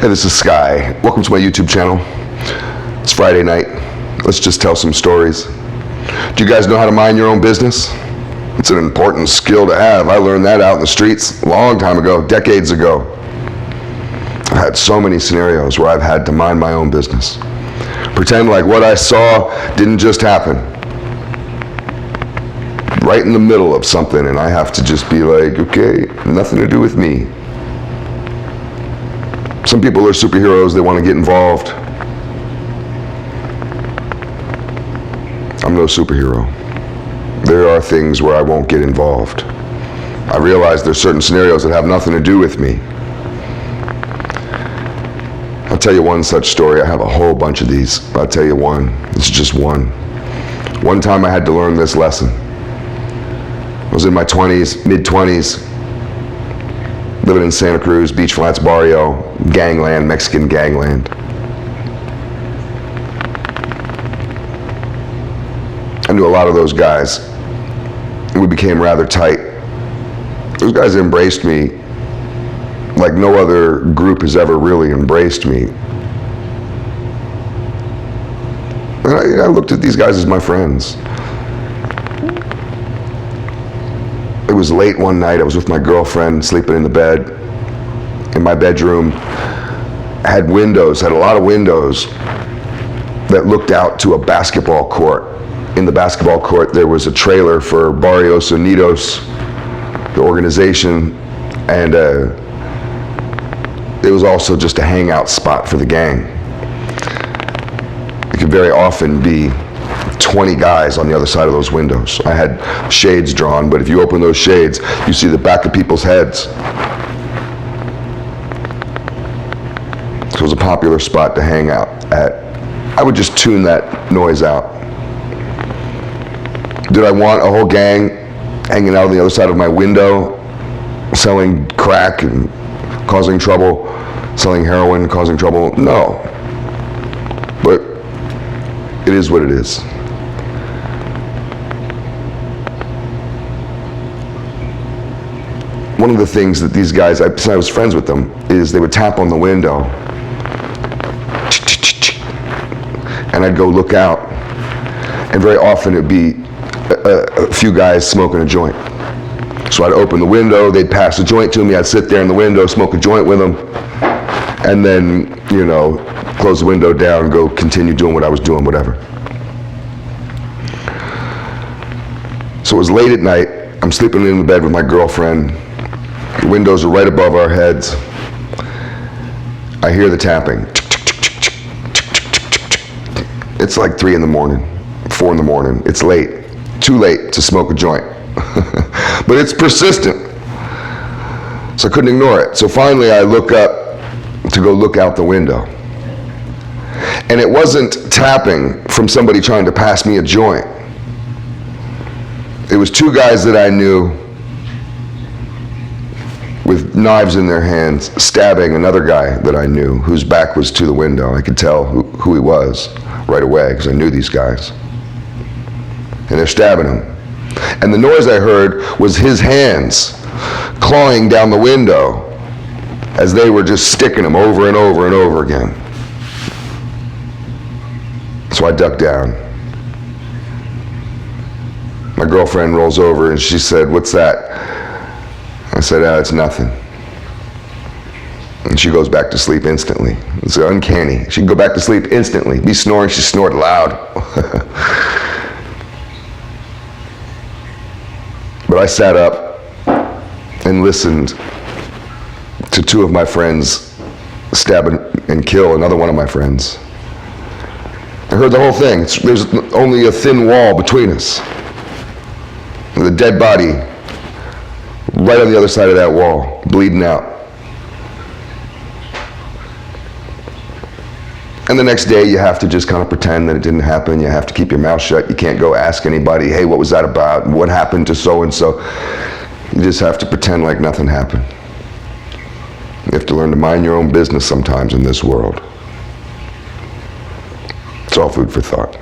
Hey, this is Sky. Welcome to my YouTube channel. It's Friday night. Let's just tell some stories. Do you guys know how to mind your own business? It's an important skill to have. I learned that out in the streets a long time ago, decades ago. I've had so many scenarios where I've had to mind my own business. Pretend like what I saw didn't just happen. Right in the middle of something, and I have to just be like, okay, nothing to do with me. Some people are superheroes, they want to get involved. I'm no superhero. There are things where I won't get involved. I realize there's certain scenarios that have nothing to do with me. I'll tell you one such story. I have a whole bunch of these, but I'll tell you one. It's just one. One time I had to learn this lesson. I was in my 20s, mid-20s, living in Santa Cruz, Beach Flats, Barrio, gangland, Mexican gangland. I knew a lot of those guys. We became rather tight. Those guys embraced me like no other group has ever really embraced me. And I looked at these guys as my friends. It was late one night. I was with my girlfriend, sleeping in the bed, in my bedroom. I had windows, had a lot of windows that looked out to a basketball court. In the basketball court, there was a trailer for Barrios Unidos, the organization, and it was also just a hangout spot for the gang. It could very often be 20 guys on the other side of those windows. I had shades drawn, but if you open those shades, you see the back of people's heads. So it was a popular spot to hang out at. I would just tune that noise out. Did I want a whole gang hanging out on the other side of my window, selling crack and causing trouble, selling heroin, causing trouble? No. But it is what it is. One of the things that these guys, I was friends with them, is they would tap on the window, and I'd go look out, and very often it'd be a few guys smoking a joint. So I'd open the window, they'd pass a joint to me, I'd sit there in the window, smoke a joint with them, and then, you know, close the window down, go continue doing what I was doing, whatever. So it was late at night, I'm sleeping in the bed with my girlfriend, the windows are right above our heads. I hear the tapping. It's like 3 in the morning, 4 in the morning. It's late, too late to smoke a joint. But it's persistent. So I couldn't ignore it. So finally I look up to go look out the window. And it wasn't tapping from somebody trying to pass me a joint. It was 2 guys that I knew with knives in their hands, stabbing another guy that I knew whose back was to the window. I could tell who he was right away because I knew these guys. And they're stabbing him. And the noise I heard was his hands clawing down the window as they were just sticking him over and over and over again. So I ducked down. My girlfriend rolls over and she said, "What's that?" I said, "It's nothing." And she goes back to sleep instantly. It's uncanny. She can go back to sleep instantly. Be snoring, she snored loud. But I sat up and listened to 2 of my friends stab and kill another one of my friends. I heard the whole thing. There's only a thin wall between us. The dead body right on the other side of that wall, bleeding out. And the next day you have to just kind of pretend that it didn't happen. You have to keep your mouth shut. You can't go ask anybody, "Hey, what was that about? What happened to so-and-so?" You just have to pretend like nothing happened. You have to learn to mind your own business sometimes in this world. It's all food for thought.